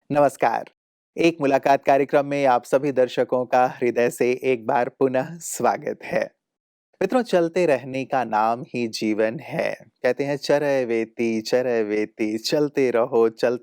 नमस्कार। एक मुलाकात कार्यक्रम में आप सभी दर्शकों का हृदय से एक बार पुनः स्वागत है। मित्रों, चलते रहने का नाम ही जीवन है। कहते हैं चरैवेति वेति चलते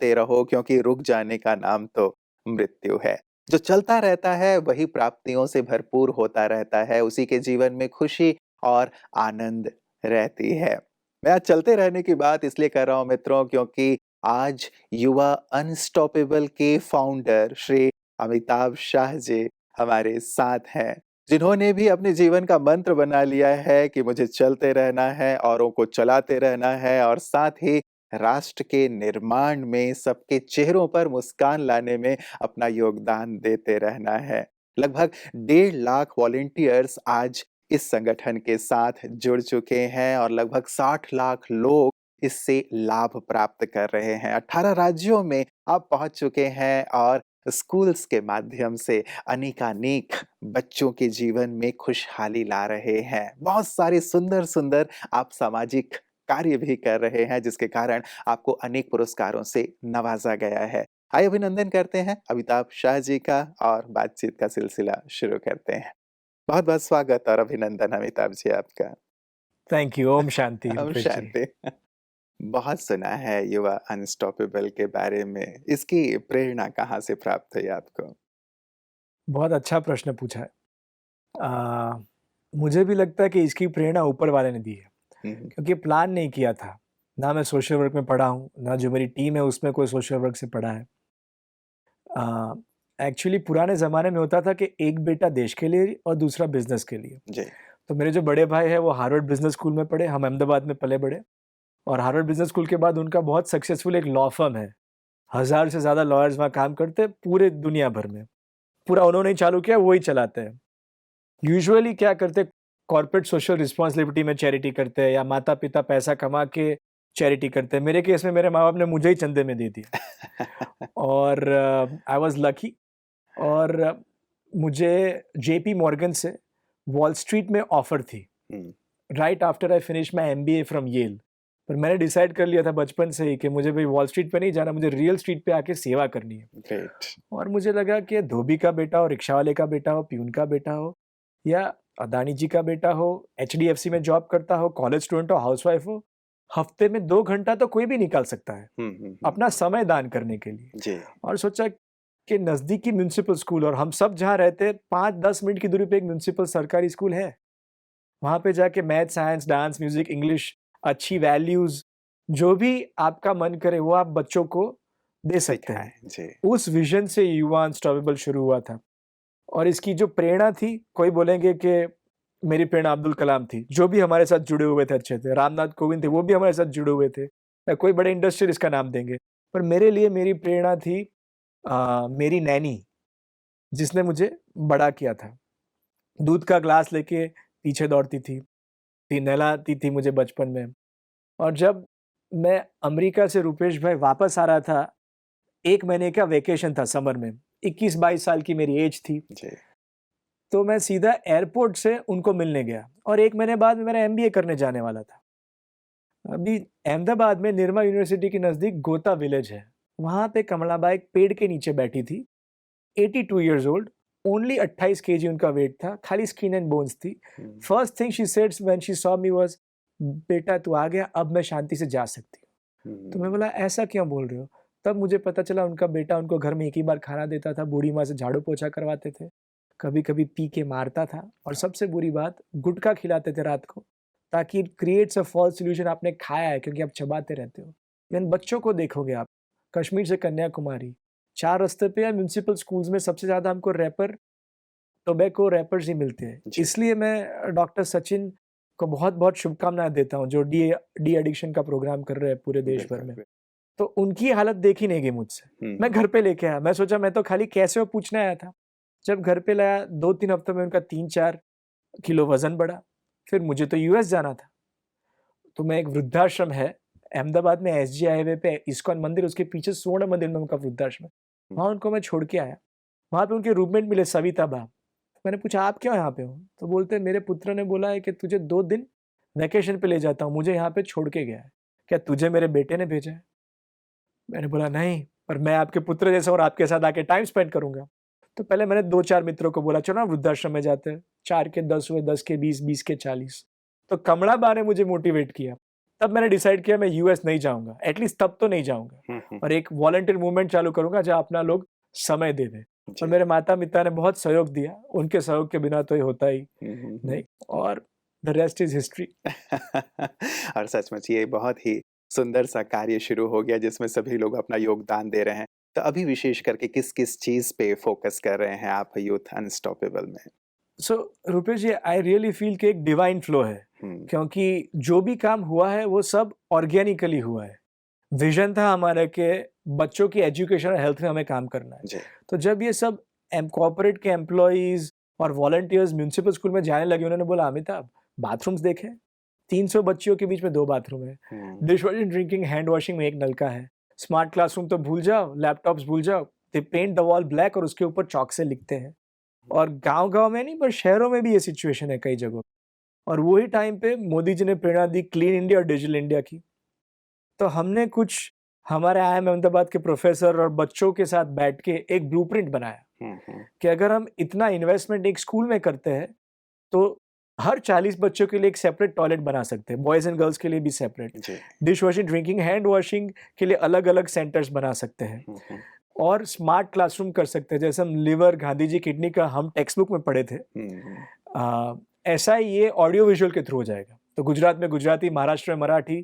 रहो क्योंकि रुक जाने का नाम तो मृत्यु है। जो चलता रहता है वही प्राप्तियों से भरपूर होता रहता है, उसी के जीवन में खुशी और आनंद रहती है। मैं आज चलते रहने की बात इसलिए कर रहा हूँ मित्रों, क्योंकि आज युवा अनस्टॉपेबल के फाउंडर श्री अमिताभ शाह जी हमारे साथ हैं, जिन्होंने भी अपने जीवन का मंत्र बना लिया है कि मुझे चलते रहना है, औरों को चलाते रहना है और साथ ही राष्ट्र के निर्माण में सबके चेहरों पर मुस्कान लाने में अपना योगदान देते रहना है। लगभग 1.5 लाख वॉलंटियर्स आज इस संगठन के साथ जुड़ चुके हैं और लगभग 60 लाख लोग इससे लाभ प्राप्त कर रहे हैं। 18 राज्यों में आप पहुंच चुके हैं और स्कूल्स के माध्यम से अनेकानेक बच्चों के जीवन में खुशहाली ला रहे हैं। बहुत सारे सुंदर-सुंदर आप सामाजिक कार्य भी कर रहे हैं, जिसके कारण आपको अनेक पुरस्कारों से नवाजा गया है। आइए अभिनंदन करते हैं अमिताभ शाह जी का और बातचीत का सिलसिला शुरू करते हैं। बहुत-बहुत स्वागत और अभिनंदन अमिताभ जी आपका। Thank you. ओम शांति ओम रुपेश जी। शांति। बहुत सुना है युवा अनस्टॉपेबल के बारे में। इसकी प्रेरणा कहाँ से प्राप्त हुई आपको? बहुत अच्छा प्रश्न पूछा है। अ, मुझे भी लगता है कि इसकी प्रेरणा ऊपर वाले ने दी है, हुँ, हुँ। क्योंकि प्लान नहीं किया था। ना मैं सोशल वर्क में पढ़ा हूँ, ना जो मेरी टीम है उसमें कोई सोशल वर्क से पढ़ा है। अ, एक्चुअली पुराने ज़माने में होता था कि एक बेटा देश के लिए और दूसरा बिज़नेस के लिए। जी। तो मेरे जो बड़े भाई हैं वो हार्वर्ड बिज़नेस स्कूल में पढ़े, हम अहमदाबाद में पले-बड़े और हार्वर्ड बिज़नेस स्कूल के बाद उनका बहुत सक्सेसफुल एक लॉ फ़र्म है। 1000 से ज़्यादा लॉयर्स वहाँ काम करते हैं पूरे दुनिया भर में। पूरा उन्होंने ही चालू किया, वो ही चलाते हैं। यूजुअली क्या करते, कॉर्पोरेट सोशल रिस्पॉन्सिबिलिटी में चैरिटी करते हैं या माता-पिता पैसा कमा के चैरिटी करते हैं। मेरे केस में मेरे माँ-बाप ने मुझे ही चंदे में दे दिया और आई वाज़ लकी और मुझे जेपी मॉर्गन से वॉल स्ट्रीट में ऑफ़र थी, हुँ, right after I finished my MBA from Yale. पर मैंने डिसाइड कर लिया था बचपन से ही कि मुझे भई वॉल स्ट्रीट पे नहीं जाना, मुझे रियल स्ट्रीट पे आके सेवा करनी है। ग्रेट। और मुझे लगा कि धोबी का बेटा हो, रिक्शा वाले का बेटा हो, प्यून का बेटा हो या अदानी जी का बेटा हो, एचडीएफसी में जॉब करता हो, कॉलेज स्टूडेंट हो, हाउसवाइफ हो, हफ्ते में 2 घंटा तो कोई भी निकाल सकता है, हुँ, हुँ, हुँ। अपना समय दान करने के लिए। जी। और सोचा कि नज़दीकी म्युनिसिपल स्कूल और हम सब जहाँ रहते हैं 5-10 मिनट की दूरी पे एक म्युनिसिपल सरकारी स्कूल है। वहाँ पे जाके math, science, dance, music, English, अच्छी वैल्यूज़ जो भी आपका मन करे वो आप बच्चों को दे सकते हैं। सिखाएँ, जी। उस विज़न से युवा अनस्टॉपेबल शुरू हुआ था और इसकी जो प्रेरणा थी, कोई बोलेंगे कि मेरी प्रेरणा अब्दुल कलाम थी, जो भी हमारे साथ जुड़े हुए थे अच्छे थे। रामनाथ कोविंद थे, वो भी हमारे साथ जुड़े हुए थे या कोई बड़े इंडस्ट्रियलिस्ट का नाम देंगे। पर मेरे लिए मेरी प्रेरणा थी मेरी नैनी, जिसने मुझे बड़ा किया था। दूध का ग्लास लेके पीछे दौड़ती थी, नहलाती थी मुझे बचपन में और जब मैं अमेरिका से रूपेश भाई वापस आ रहा था, 1 महीने का वेकेशन था समर में, 21-22 साल की मेरी एज थी, जी। तो मैं सीधा एयरपोर्ट से उनको मिलने गया और 1 महीने बाद मेरा एमबीए करने जाने वाला था। अभी अहमदाबाद में निरमा यूनिवर्सिटी के नज़दीक गोता विलेज है, वहाँ पे कमलाबाई एक पेड़ के नीचे बैठी थी, 82 इयर्स ओल्ड, ओनली 28 केजी उनका वेट था, खाली स्किन एंड बोन्स थी। Hmm, first thing she said when she saw me was, "बेटा तू आ गया, अब मैं शांति से जा सकती हूँ।" तो मैं हुँ। बोला, "ऐसा क्यों बोल रहे हो?" तब मुझे पता चला उनका बेटा उनको घर में एक ही बार खाना देता था, बूढ़ी माँ से झाड़ू-पोछा करवाते थे, कभी-कभी पी के मारता था और सबसे बुरी बात गुटखा खिलाते थे रात को, ताकि it creates a false illusion आपने खाया है क्योंकि आप चबाते रहते हो। इवन बच्चों को देखोगे आप, कश्मीर से कन्याकुमारी, 4 रास्ते पे या म्युनिसिपल स्कूल्स में सबसे ज़्यादा हमको रैपर, टोबैको रैपर्स ही मिलते हैं। जी। इसलिए मैं डॉक्टर सचिन को बहुत-बहुत शुभकामनाएँ देता हूँ, जो डी एडिक्शन का प्रोग्राम कर रहे हैं पूरे देश भर बिल्कुल, में। बिल तो उनकी हालत देखी नहीं गई मुझसे। मैं हुँ, घर पे लेके आया, मैं सोचा मैं तो खाली कैसे हो पूछने आया था। जब घर पे लाया 2-3 हफ्तों में उनका 3-4 किलो वज़न बढ़ा। फिर मुझे तो यूएस जाना था। तो मैं एक वृद्धाश्रम है, अहमदाबाद में एसजी हाईवे पे इस्कॉन मंदिर, उसके पीछे स्वर्ण मंदिर में उनका वृद्धाश्रम है। हुँ। वहाँ उनको मैं छोड़ के आया। वहाँ पे उनके रूममेट मिले सविता बा। मैंने पूछा आप क्यों यहाँ पे हो? तो बोलते हैं मेरे पुत्र ने बोला है कि तुझे 2 दिन वैकेशन पे ले जाता हूँ, मुझे यहाँ पे छोड़ के गया है। क्या तुझे मेरे बेटे ने भेजा है? मैंने बोला नहीं, और मैं आपके पुत्र जैसा हूँ और आपके साथ आके टाइम स्पेंड करूंगा। तो पहले मैंने 2-4 मित्रों को बोला चलो ना वृद्धाश्रम में जाते हैं। 4 के 10 हुए, 10 के 20, 20 के 40। तो कमला बा ने मुझे मोटिवेट किया। तब मैंने डिसाइड किया मैं यूएस नहीं जाऊंगा, एटलीस्ट तब तो नहीं जाऊंगा, और एक वॉलंटियर मूवमेंट चालू करूंगा जहाँ अपना लोग समय दे दें। और मेरे माता पिता ने बहुत सहयोग दिया, उनके सहयोग के बिना तो ये होता ही नहीं, और द रेस्ट इज हिस्ट्री। और सचमुच ये बहुत ही सुंदर सा कार्य शुरू हो गया जिसमें सभी लोग अपना योगदान दे रहे हैं। तो अभी विशेष करके किस-किस चीज़ पे फ़ोकस कर रहे हैं आप यूथ अनस्टॉपेबल में? सो रुपेश जी, आई रियली फील कि एक डिवाइन फ्लो है, हुँ, क्योंकि जो भी काम हुआ है वो सब ऑर्गेनिकली हुआ है। विजन था हमारा कि बच्चों की एजुकेशन और हेल्थ में हमें काम करना है। जी। तो जब ये सब कॉर्पोरेट के एम्प्लॉइज और वॉलंटियर्स म्यूनसिपल स्कूल में जाने लगे, उन्होंने बोला अमिताभ बाथरूम्स देखे, 300 बच्चियों के बीच में 2 बाथरूम है, hmm, dish washing drinking hand washing में 1 नलका है, स्मार्ट क्लासरूम तो भूल जाओ, लैपटॉप्स भूल जाओ, दे पेंट द वॉल ब्लैक और उसके ऊपर चॉक से लिखते हैं। और गांव-गांव में नहीं, पर शहरों में भी ये सिचुएशन है कई जगहों। और वही टाइम पे मोदी जी ने प्रेरणा दी क्लीन इंडिया और डिजिटल इंडिया की। तो हमने कुछ हमारे आईआईएम अहमदाबाद के प्रोफेसर और बच्चों के साथ बैठ के एक ब्लूप्रिंट बनाया हुँ, हुँ, कि अगर हम इतना इन्वेस्टमेंट एक स्कूल में करते हैं तो हर 40 बच्चों के लिए एक सेपरेट टॉयलेट बना सकते हैं, बॉयज एंड गर्ल्स के लिए भी सेपरेट, जी। Dish washing drinking hand washing के लिए अलग अलग सेंटर्स बना सकते हैं, हुँ, हुँ, और स्मार्ट क्लासरूम कर सकते हैं जैसे हम लिवर गांधी जी किडनी का हम टेक्स्ट बुक में पढ़े थे। हुँ, हुँ, ऐसा ही ये ऑडियो विजुअल के थ्रू हो जाएगा। तो गुजरात में गुजराती, महाराष्ट्र में मराठी,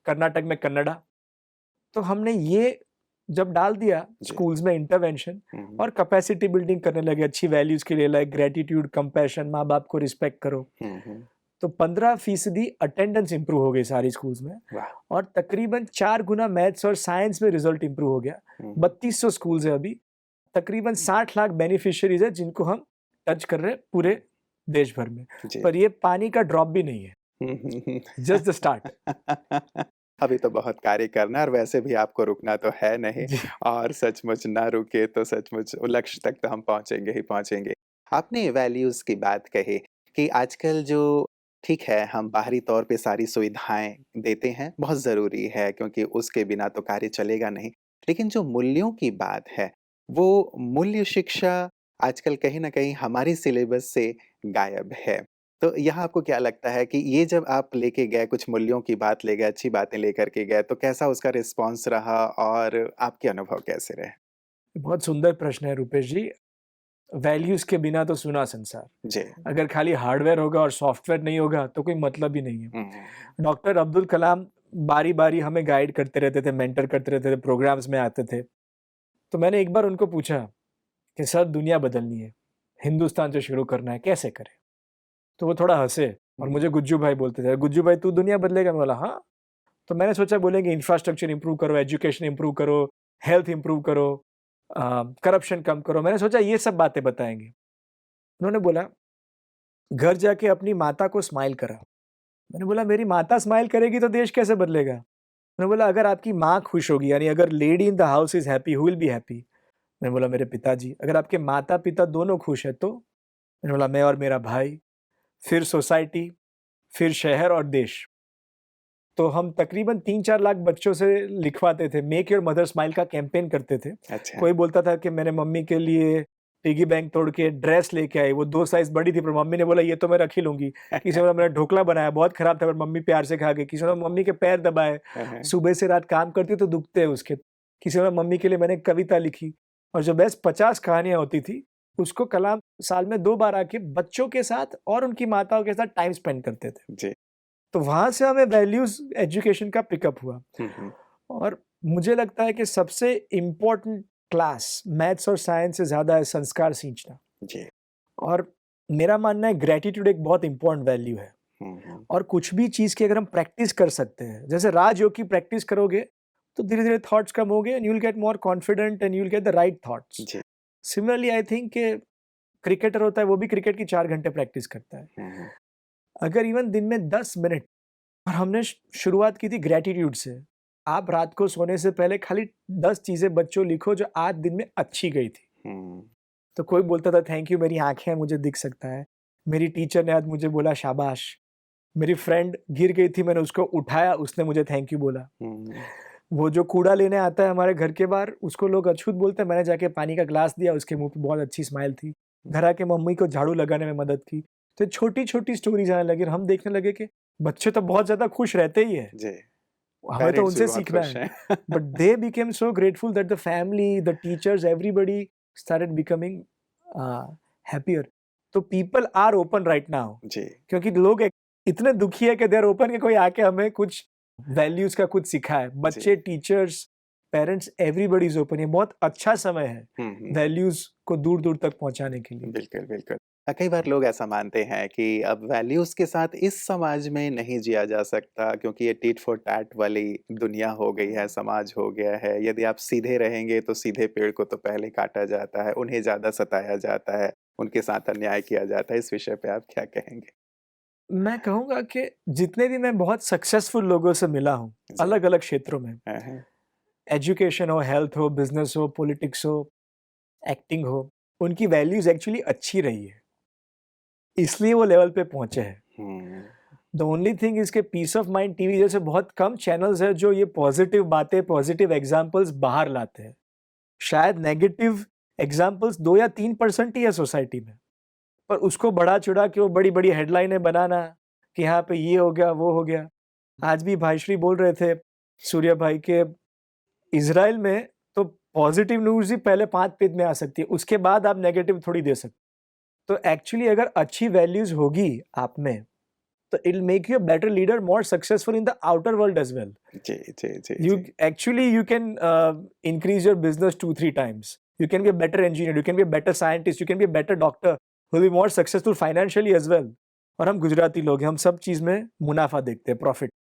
कर्नाटक में कन्नड़ा। तो हमने ये जब डाल दिया जी। स्कूल्स में इंटरवेंशन, हुँ, हुँ, और कैपेसिटी बिल्डिंग करने लगे अच्छी वैल्यूज के लिए, लाइक ग्रेटिट्यूड, कंपैशन, माँ बाप को रिस्पेक्ट करो। हुँ, हुँ, तो 15% अटेंडेंस इंप्रूव हो गई सारी स्कूल्स में, वाह! और तकरीबन 4 गुना मैथ्स और साइंस में रिजल्ट इंप्रूव हो गया। हुँ, 3200 स्कूल्स है अभी, तकरीबन 60 लाख बेनिफिशियरीज है जिनको हम टच कर रहे हैं पूरे देश भर में। जी। पर ये पानी का ड्रॉप भी नहीं है, hmm, hmm, hmm. Just the start. अभी तो बहुत कार्य करना है और वैसे भी आपको रुकना तो है नहीं जी। और सचमुच ना रुके तो सचमुच लक्ष्य तक तो हम पहुँचेंगे ही पहुँचेंगे। आपने वैल्यूज़ की बात कही कि आजकल जो ठीक है, हम बाहरी तौर पे सारी सुविधाएँ देते हैं, बहुत ज़रूरी है क्योंकि उसके बिना तो कार्य चलेगा नहीं। लेकिन जो मूल्यों की बात है, वो मूल्य शिक्षा आजकल कहीं न कहीं हमारे सिलेबस से गायब है। तो यहाँ आपको क्या लगता है कि ये जब आप लेके गए, कुछ मूल्यों की बात ले गए, अच्छी बातें लेकर के गए, तो कैसा उसका रिस्पॉन्स रहा और आपके अनुभव कैसे रहे? बहुत सुंदर प्रश्न है रुपेश जी। वैल्यूज के बिना तो सुना संसार। जी। अगर खाली हार्डवेयर होगा और सॉफ्टवेयर नहीं होगा तो कोई मतलब ही नहीं है। हुँ, डॉक्टर अब्दुल कलाम बारी-बारी हमें गाइड करते रहते थे, मेंटर करते रहते थे, प्रोग्राम्स में आते थे। तो मैंने एक बार उनको पूछा कि सर दुनिया बदलनी है, हिंदुस्तान से शुरू करना है, कैसे करें? तो वो थोड़ा हँसे और हुँ, मुझे गुज्जू भाई बोलते थे, गुज्जू भाई तू दुनिया बदलेगा? मैं बोला हाँ। तो मैंने सोचा बोलेंगे इंफ्रास्ट्रक्चर इंप्रूव करो, एजुकेशन इंप्रूव करो, हेल्थ इंप्रूव करो, करप्शन कम करो। मैंने सोचा ये सब बातें बताएँगे। उन्होंने बोला घर जाके अपनी माता को स्माइल करा। मैंने बोला मेरी माता स्माइल करेगी तो देश कैसे बदलेगा? उन्होंने बोला अगर आपकी माँ खुश होगी, यानी अगर lady in the house is happy, who will be happy? मैंने बोला मेरे पिताजी। अगर आपके माता-पिता दोनों खुश हैं तो? मैंने बोला मैं और मेरा भाई, फिर सोसाइटी, फिर शहर और देश। तो हम तकरीबन 3-4 लाख बच्चों से लिखवाते थे, मेक योर मदर स्माइल का कैंपेन करते थे। अच्छा। कोई बोलता था कि मैंने मम्मी के लिए पिगी बैंक तोड़ के ड्रेस लेके आई, वो 2 साइज़ बड़ी थी पर मम्मी ने बोला ये तो मैं रख ही लूँगी। किसी ने बोला मैंने ढोकला बनाया, बहुत खराब था पर मम्मी प्यार से खा गई। किसी ने मम्मी के पैर दबाए, हाँ, हाँ। सुबह से रात काम करती तो दुखते हैं उसके। किसी ने मम्मी के लिए मैंने कविता लिखी, और जो बेस्ट 50 कहानियाँ होती थी, उसको कलाम साल में 2 बार आके बच्चों के साथ और उनकी माताओं के साथ टाइम स्पेंड करते थे। जी। तो वहाँ से हमें वैल्यूज़ एजुकेशन का पिकअप हुआ। हुँ, हुँ। और मुझे लगता है कि सबसे इम्पोर्टेंट क्लास मैथ्स और साइंस से ज़्यादा है संस्कार सींचना। जी। और मेरा मानना है ग्रैटिट्यूड एक बहुत इम्पोर्टेंट वैल्यू है। हुँ, हुँ। और कुछ भी चीज़ की अगर हम प्रैक्टिस कर सकते हैं, जैसे राजयोग की प्रैक्टिस करोगे, तो धीरे-धीरे थॉट्स कम होंगे and you will get more confident and you will get the right thoughts. जी। सिमिलरली आई थिंक कि क्रिकेटर होता है, वो भी क्रिकेट की 4 घंटे प्रैक्टिस करता है। हुँ, हुँ। अगर इवन दिन में 10 मिनट, और हमने शुरुआत की थी ग्रैटिट्यूड से। आप रात को सोने से पहले खाली 10 चीज़ें बच्चों लिखो जो आज दिन में अच्छी गई थी। हुँ। तो कोई बोलता था थैंक यू मेरी आँखें हैं मुझे दिख सकता है। मेरी टीचर ने आज मुझे बोला शाबाश। मेरी फ्रेंड गिर गई थी मैंने उसको उठाया उसने मुझे थैंक यू बोला। हुँ, वो जो कूड़ा लेने आता है हमारे घर के बाहर, उसको लोग अछूत बोलते हैं, मैंने जाके पानी का ग्लास दिया, उसके मुँह पे बहुत अच्छी स्माइल थी। घर आके मम्मी को झाड़ू लगाने में मदद की। तो छोटी-छोटी स्टोरीज़ आने लगी और हम देखने लगे कि बच्चे तो बहुत ज़्यादा खुश रहते ही हैं। जी, हमें तो पेरेंट्स भी उनसे बहुत सीखना खुश है। हैं। But they became so grateful that the family, the teachers, everybody started becoming uh, happier. तो people are open right now. जी, क्योंकि लोग इतने दुखी है कि दे आर ओपन कि कोई आके हमें कुछ वैल्यूज का कुछ सिखाए। जी। बच्चे, teachers, parents, everybody is open. ये बहुत अच्छा समय है हुँ। वैल्यूज को दूर दूर तक पहुंचाने के लिए। बिल्कुल, बिल्कुल। कई बार लोग ऐसा मानते हैं कि अब वैल्यूज़ के साथ इस समाज में नहीं जिया जा सकता क्योंकि ये टिट फॉर टैट वाली दुनिया हो गई है, समाज हो गया है। यदि आप सीधे रहेंगे तो सीधे पेड़ को तो पहले काटा जाता है, उन्हें ज़्यादा सताया जाता है, उनके साथ अन्याय किया जाता है। इस विषय पे आप क्या कहेंगे? मैं कहूँगा कि जितने भी मैं बहुत सक्सेसफुल लोगों से मिला हूँ, जी। अलग-अलग क्षेत्रों में, हाँ, हाँ। एजुकेशन हो, हेल्थ हो, बिज़नेस हो, पॉलिटिक्स हो, एक्टिंग हो, उनकी वैल्यूज़ एक्चुअली अच्छी रही है। इसलिए वो लेवल पे पहुँचे हैं। हुँ। द ओनली थिंग इज़ के पीस ऑफ माइंड टीवी जैसे बहुत कम चैनल्स हैं जो ये पॉजिटिव बातें, पॉजिटिव एग्ज़ाम्पल्स बाहर लाते हैं। शायद नेगेटिव एग्ज़ाम्पल्स 2 या 3% ही है सोसाइटी में। पर उसको बढ़ा-चढ़ा के वो बड़ी-बड़ी हेडलाइनें बनाना कि यहाँ पे ये हो गया, वो हो गया। आज भी भाईश्री बोल रहे थे, सूर्या भाई के इज़राइल में तो पॉज़िटिव न्यूज़ ही पहले 5 पेज में आ सकती है, उसके बाद आप नेगेटिव थोड़ी दे सकते। तो एक्चुअली अगर अच्छी वैल्यूज़ होगी आप में, तो it will make you a better leader, more successful in the outer world as well. जी, जी, जी, You जी। actually you can increase your business 2-3 times. You can be a better engineer, you can be a better scientist, you can be a better doctor, who will be more successful financially as well. और हम गुजराती लोग हैं, हम सब चीज़ में मुनाफा देखते हैं, प्रॉफिट।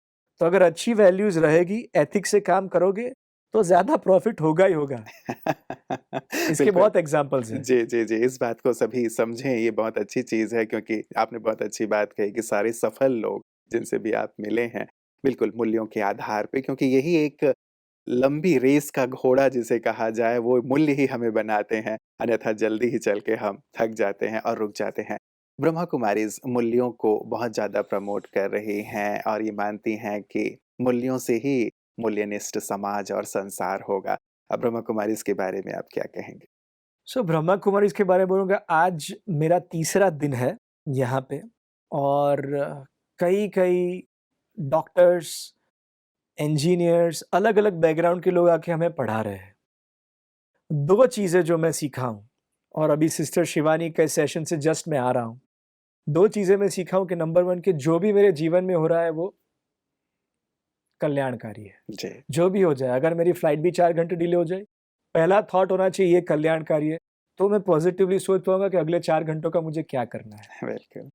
तो अगर अच्छी वैल्यूज़ रहेगी, एथिक्स से काम करोगे, तो ज़्यादा प्रॉफिट होगा ही होगा। इसके बिल्कुल। बहुत एग्ज़ाम्पल्स हैं। जी, जी, जी, इस बात को सभी समझें, ये बहुत अच्छी चीज़ है क्योंकि आपने बहुत अच्छी बात कही कि सारे सफल लोग जिनसे भी आप मिले हैं, बिल्कुल मूल्यों के आधार पे क्योंकि यही एक लंबी रेस का घोड़ा जिसे कहा जाए, वो मूल्य ही हमें बनाते हैं, अन्यथा जल्दी ही चल के हम थक जाते हैं और रुक जाते हैं। ब्रह्मा कुमारीज़ मूल्यों को बहुत ज़्यादा प्रमोट कर रही हैं और ये मानती हैं कि मूल्यों से ही मूल्यनिष्ठ समाज और संसार होगा। अब ब्रह्मा कुमारीज़ के बारे में आप क्या कहेंगे? सो ब्रह्मा कुमारीज़ के बारे में बोलूँगा, आज मेरा तीसरा दिन है यहाँ पे और कई-कई डॉक्टर्स, इंजीनियर्स, अलग-अलग बैकग्राउंड के लोग आके हमें पढ़ा रहे हैं। 2 चीज़ें जो मैं सीखा हूँ और अभी सिस्टर शिवानी के सेशन से जस्ट मैं आ रहा हूँ। 2 चीज़ें मैं सीखा हूँ कि नंबर 1 कि जो भी मेरे जीवन में हो रहा है वो कल्याणकारी है। जी। जो भी हो जाए, अगर मेरी फ्लाइट भी 4 घंटे डिले हो जाए, पहला थॉट होना चाहिए ये कल्याणकारी है। तो मैं पॉज़िटिवली सोच पाऊँगा कि अगले 4 घंटों का मुझे क्या करना है। बिल्कुल।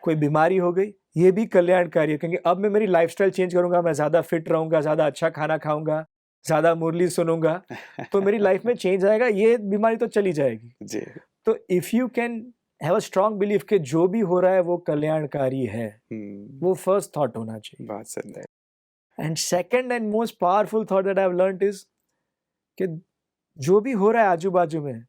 कोई बीमारी हो गई, ये भी कल्याणकारी है क्योंकि अब मैं मेरी लाइफ़स्टाइल चेंज करूँगा, मैं ज़्यादा फिट रहूँगा, ज़्यादा अच्छा खाना खाऊँगा, ज़्यादा मुरली सुनूँगा, तो मेरी लाइफ़ में चेंज आएगा, ये बीमारी तो चली जाएगी। जी। तो if you can have a strong belief कि जो भी हो रहा है वो कल्याणकारी है, हुँ, वो फर्स्ट थॉट होना चाहिए। बहुत सुंदर। And second and most powerful thought that I have learned is कि जो भी हो रहा है आजू-बाजू में,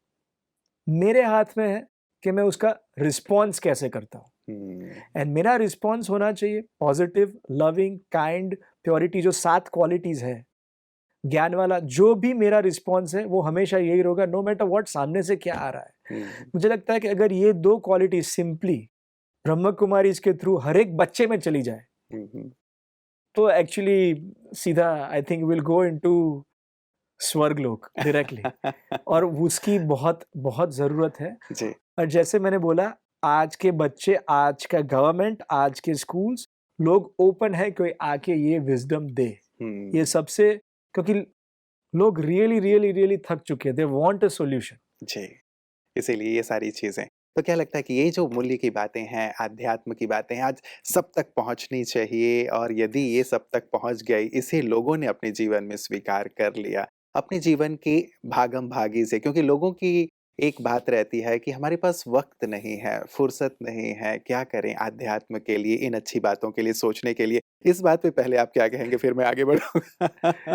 मेरे हाथ में है कि मैं उसका रिस्पॉन्स कैसे करता हूँ। हुँ, एंड मेरा रिस्पॉन्स होना चाहिए पॉजिटिव, लविंग, काइंड, प्योरिटी, जो 7 क्वालिटीज़ है, ज्ञान वाला। जो भी मेरा रिस्पॉन्स है वो हमेशा यही रहेगा, नो मैटर व्हाट सामने से क्या आ रहा है। हुँ, मुझे लगता है कि अगर ये 2 क्वालिटी सिंपली ब्रह्म कुमारीज़ के थ्रू हर एक बच्चे में चली जाए, हुँ, हुँ। तो एक्चुअली सीधा I think will go into स्वर्गलोक डायरेक्टली। और उसकी बहुत बहुत ज़रूरत है। जी। और जैसे मैंने बोला, आज के बच्चे, आज का गवर्नमेंट, आज के स्कूल्स, लोग ओपन है कोई आके ये विज़डम दे। हुँ, ये सबसे, क्योंकि लोग रियली थक चुके हैं, दे वांट अ सॉल्यूशन। जी। इसीलिए ये सारी चीज़ें। तो क्या लगता है कि ये जो मूल्य की बातें हैं, आध्यात्म की बातें हैं, आज सब तक पहुँचनी चाहिए और यदि ये सब तक पहुँच गई, इसे लोगों ने अपने जीवन में स्वीकार कर लिया, अपने जीवन की भागम-भागी से क्योंकि लोगों की एक बात रहती है कि हमारे पास वक़्त नहीं है, फुर्सत नहीं है, क्या करें आध्यात्म के लिए, इन अच्छी बातों के लिए, सोचने के लिए। इस बात पे पहले आप क्या कहेंगे? फिर मैं आगे बढ़ूँगा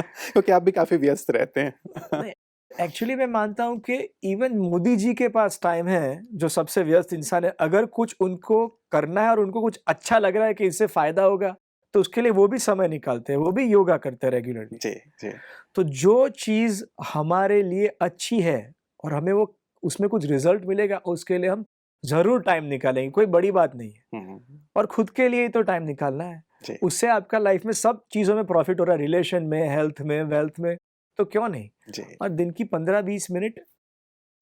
क्योंकि आप भी काफ़ी व्यस्त रहते हैं। नहीं, एक्चुअली मैं मानता हूँ कि इवन मोदी जी के पास टाइम है, जो सबसे व्यस्त इंसान है, अगर कुछ उनको करना है और उनको कुछ अच्छा लग रहा है कि इससे फ़ायदा होगा, तो उसके लिए वो भी समय निकालते हैं, वो भी योगा करते हैं रेगुलरली। जी, जी। तो जो चीज़ हमारे लिए अच्छी है और हमें वो उसमें कुछ रिज़ल्ट मिलेगा, उसके लिए हम ज़रूर टाइम निकालेंगे, कोई बड़ी बात नहीं है। हुँ, हुँ। और खुद के लिए ही तो टाइम निकालना है। जी, उससे आपका लाइफ में सब चीज़ों में प्रॉफ़िट हो रहा है, रिलेशन में, हेल्थ में, वेल्थ में, तो क्यों नहीं? जी। और दिन की 15-20 मिनट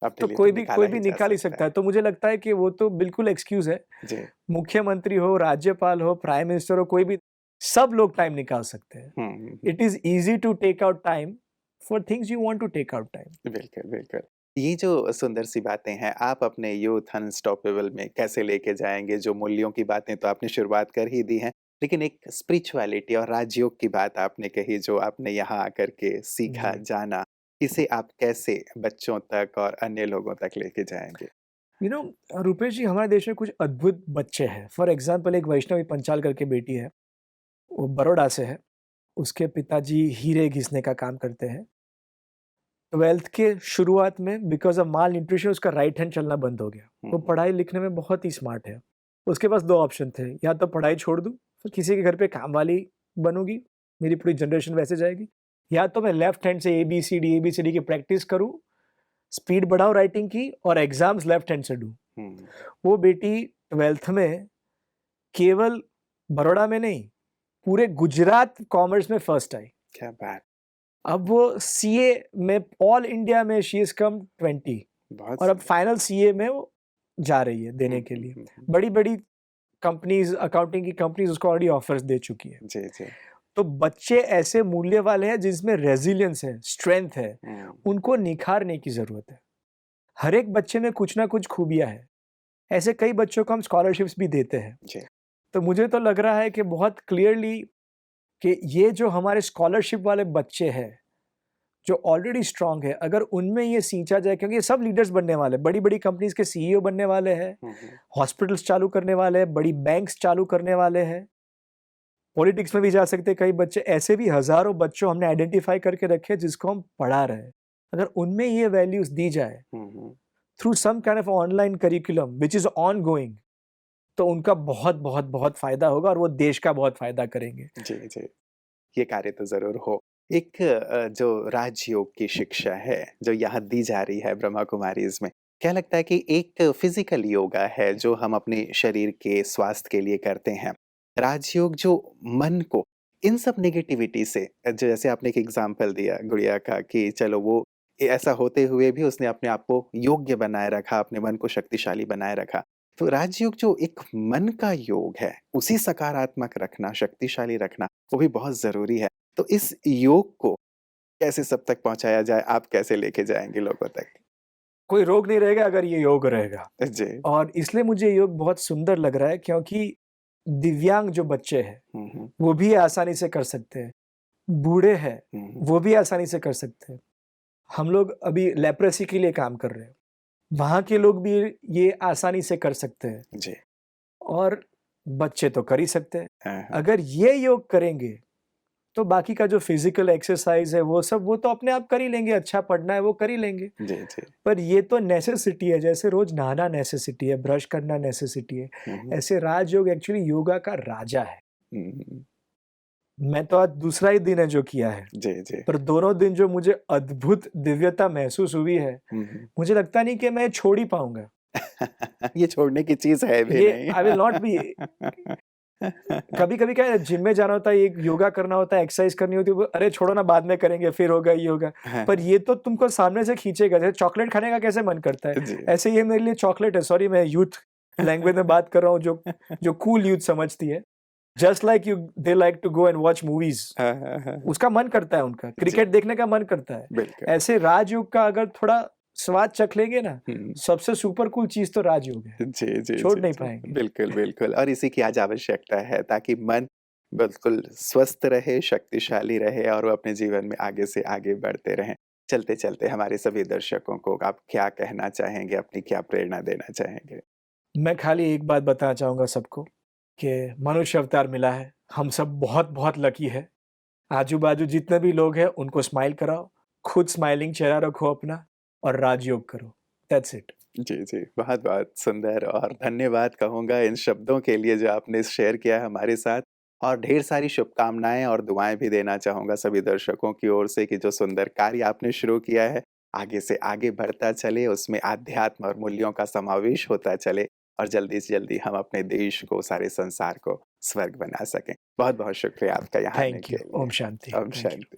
अपने तो लिए तो कोई निकाला भी ही जा निकाल ही सकता सकता है। है। तो मुझे लगता है कि वो तो बिल्कुल एक्सक्यूज़ है। जी। मुख्यमंत्री हो, राज्यपाल हो, प्राइम मिनिस्टर हो, कोई भी, सब लोग टाइम निकाल सकते हैं। Hmm, hmm, hmm. It is easy to take out time for things you want to take out time. बिल्कुल, बिल्कुल। ये जो सुंदर सी बातें हैं, आप अपने यूथ अनस्टॉपेबल में कैसे लेके जाएँगे? जो मूल्यों की बातें तो आपने शुरुआत कर ही दी हैं, लेकिन एक स्पिरिचुअलिटी और राजयोग की बात आपने कही जो आपने यहाँ आकर के सीखा, जी। जाना, इसे आप कैसे बच्चों तक और अन्य लोगों तक लेके जाएँगे? यू नो रूपेश जी, हमारे देश में कुछ अद्भुत बच्चे हैं। फॉर एग्ज़ाम्पल एक वैष्णवी पंचाल करके बेटी है, वो बड़ौदा से है। उसके पिताजी हीरे घिसने का काम करते हैं। 12th के शुरुआत में बिकॉज़ ऑफ माल न्यूट्रिशन उसका राइट हैंड चलना बंद हो गया। हुँ, वो हुँ। पढ़ाई लिखने में बहुत ही स्मार्ट है। उसके पास 2 ऑप्शन थे, या तो पढ़ाई छोड़ दूँ, फिर किसी के घर पे काम वाली बनूँगी, मेरी पूरी जनरेशन वैसे जाएगी, या तो मैं लेफ्ट हैंड से एबीसीडी की प्रैक्टिस करूँ, स्पीड बढ़ाऊँ राइटिंग की और एग्ज़ाम्स लेफ्ट हैंड से दूँ। हुँ, वो बेटी 12th में केवल बड़ौदा में नहीं, पूरे गुजरात कॉमर्स में फर्स्ट आई। क्या बात! अब वो सीए में ऑल इंडिया में शी हैज़ कम 20 बहुत और अब सुंदर। फाइनल सीए में वो जा रही है हुँ, देने के हुँ, लिए। हुँ, हुँ। बड़ी-बड़ी कंपनीज़, अकाउंटिंग की कंपनीज़ उसको ऑलरेडी ऑफर्स दे चुकी है। जी, जी। तो बच्चे ऐसे मूल्य वाले हैं जिसमें रेज़िलियंस है, स्ट्रेंथ है, हुँ, उनको निखारने की ज़रूरत है। हर एक बच्चे में कुछ ना कुछ खूबियाँ हैं। ऐसे कई बच्चों को हम स्कॉलरशिप्स भी देते हैं। जी। तो मुझे तो लग रहा है कि बहुत क्लियरली कि ये जो हमारे स्कॉलरशिप वाले बच्चे हैं, जो ऑलरेडी स्ट्रॉन्ग है, अगर उनमें ये सींचा जाए, क्योंकि ये सब लीडर्स बनने वाले हैं, बड़ी-बड़ी कंपनीज़ के सीईओ बनने वाले हैं, हुँ, हुँ। हॉस्पिटल्स चालू करने वाले हैं, बड़ी बैंक्स चालू करने वाले हैं, पॉलिटिक्स में भी जा सकते हैं कई बच्चे, ऐसे भी हज़ारों बच्चों हमने आइडेंटिफ़ाई करके रखे हैं जिसको हम पढ़ा रहे हैं। अगर उनमें ये वैल्यूज़ दी जाए hmm, hmm. Through some kind of online curriculum which is ongoing, तो उनका बहुत फ़ायदा होगा और वो देश का बहुत फ़ायदा करेंगे। जी, जी। ये कार्य तो ज़रूर हो। एक जो राजयोग की शिक्षा है, जो यहाँ दी जा रही है ब्रह्मा कुमारीज़ में, क्या लगता है कि एक फ़िज़िकल योगा है जो हम अपने शरीर के स्वास्थ्य के लिए करते हैं। राजयोग जो मन को इन सब नेगेटिविटी से जैसे आपने एक एग्ज़ाम्पल दिया गुड़िया का कि चलो वो ऐसा होते हुए भी उसने अपने आप को योग्य बनाए रखा, अपने मन को शक्तिशाली बनाए रखा। तो राजयोग जो एक मन का योग है, उसे सकारात्मक रखना, शक्तिशाली रखना वो भी बहुत ज़रूरी है। तो इस योग को कैसे सब तक पहुँचाया जाए? आप कैसे लेके जाएँगे लोगों तक? कोई रोग नहीं रहेगा अगर ये योग रहेगा। जी। और इसलिए मुझे योग बहुत सुंदर लग रहा है, क्योंकि दिव्यांग जो बच्चे हैं, हुँ, हुँ। वो भी आसानी से कर सकते हैं। बूढ़े हैं, हुँ, हुँ। वो भी आसानी से कर सकते हैं। हम लोग अभी लेप्रेसी के लिए काम कर रहे हैं। वहाँ के लोग भी ये आसानी से कर सकते हैं जी। और बच्चे तो कर ही सकते हैं। हाँ, हाँ। अगर ये योग करेंगे, तो बाकी का जो फिज़िकल एक्सरसाइज़ है वो सब वो तो अपने आप कर ही लेंगे, अच्छा पढ़ना है वो कर ही लेंगे। जी, जी। पर ये तो नेसेसिटी है, जैसे रोज़ नहाना नेसेसिटी है, ब्रश करना नेसेसिटी है, हुँ, हुँ। ऐसे राजयोग एक्चुअली योगा का राजा है। हुँ, हुँ। मैं तो आज दूसरा ही दिन है जो किया है, जी, जी। पर दोनों दिन जो मुझे अद्भुत दिव्यता महसूस हुई है, हुँ, हुँ। मुझे लगता नहीं कि मैं छोड़ ही पाऊँगा। ये छोड़ने की चीज़ है भी ये नहीं। I will not be. कभी-कभी क्या है, जिम में जाना होता है, एक योगा करना होता है, एक्सरसाइज करनी होती है, वो अरे छोड़ो ना बाद में करेंगे, फिर होगा, ये होगा। हाँ, पर हाँ। ये तो तुमको सामने से खींचेगा, जैसे चॉकलेट खाने का कैसे मन करता है, जी। ऐसे ये मेरे लिए चॉकलेट है। सॉरी, मैं यूथ लैंग्वेज में बात कर रहा हूँ, जो जो कूल यूथ समझती है। Just like you they like to go and watch movies, हाँ, हाँ, हाँ, हाँ। उसका मन करता है उनका, जी, क्रिकेट देखने का मन करता है। बिल्कुल। ऐसे राजयोग का अगर थोड़ा स्वाद चख लेंगे ना, हुँ। सबसे सुपर कूल चीज़ तो राजयोग है, जी, जी, छोड़ जी, नहीं जी। पाएँगे। बिल्कुल, बिल्कुल और इसी की आज आवश्यकता है ताकि मन बिल्कुल स्वस्थ रहे, शक्तिशाली रहे और वो अपने जीवन में आगे से आगे बढ़ते रहें। चलते-चलते हमारे सभी दर्शकों को आप क्या कहना चाहेंगे? अपनी क्या प्रेरणा देना चाहेंगे? मैं खाली एक बात बताना चाहूँगा सबको कि मनुष्य अवतार मिला है, हम सब बहुत-बहुत लकी है। आजू-बाजू जितने भी लोग हैं उनको स्माइल कराओ, खुद स्माइलिंग चेहरा रखो अपना और राजयोग करो। That's it. जी, जी। बहुत-बहुत सुंदर और धन्यवाद कहूँगा इन शब्दों के लिए जो आपने शेयर किया है हमारे साथ और ढेर सारी शुभकामनाएँ और दुआएँ भी देना चाहूँगा सभी दर्शकों की ओर से कि जो सुंदर कार्य आपने शुरू किया है, आगे से आगे बढ़ता चले, उसमें आध्यात्म और मूल्यों का समावेश होता चले और जल्दी से जल्दी हम अपने देश को, सारे संसार को स्वर्ग बना सकें। बहुत-बहुत शुक्रिया आपका यहाँ आने थैंक के यू। लिए। ओम शांति। ओम थैंक यू। शांति।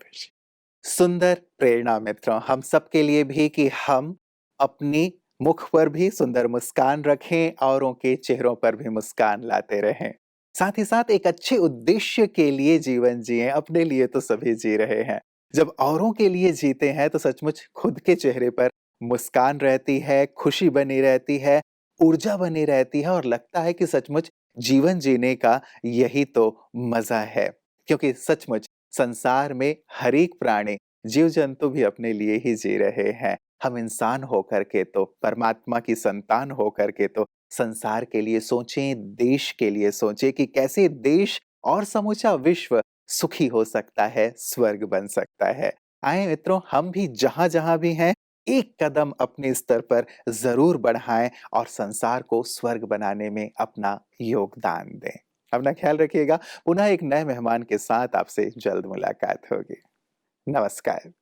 सुंदर प्रेरणा मित्रों, हम सबके लिए भी कि हम अपनी मुख पर भी सुंदर मुस्कान रखें, औरों के चेहरों पर भी मुस्कान लाते रहें। साथ ही साथ एक अच्छे उद्देश्य के लिए जीवन जिएँ, अपने लिए तो सभी जी रहे हैं। जब औरों के लिए जीते हैं तो सचमुच खुद के चेहरे पर मुस्कान रहती है, खुशी बनी रहती है, ऊर्जा बनी रहती है और लगता है कि सचमुच जीवन जीने का यही तो मज़ा है। क्योंकि सचमुच संसार में हर एक प्राणी, जीव-जंतु भी अपने लिए ही जी रहे हैं। हम इंसान होकर के तो, परमात्मा की संतान होकर के तो संसार के लिए सोचें, देश के लिए सोचें कि कैसे देश और समूचा विश्व सुखी हो सकता है, स्वर्ग बन सकता है। आएँ मित्रों, हम भी जहाँ-जहाँ भी हैं, एक कदम अपने स्तर पर ज़रूर बढ़ाएँ और संसार को स्वर्ग बनाने में अपना योगदान दें। अपना ख्याल रखिएगा। पुनः एक नए मेहमान के साथ आपसे जल्द मुलाकात होगी। नमस्कार।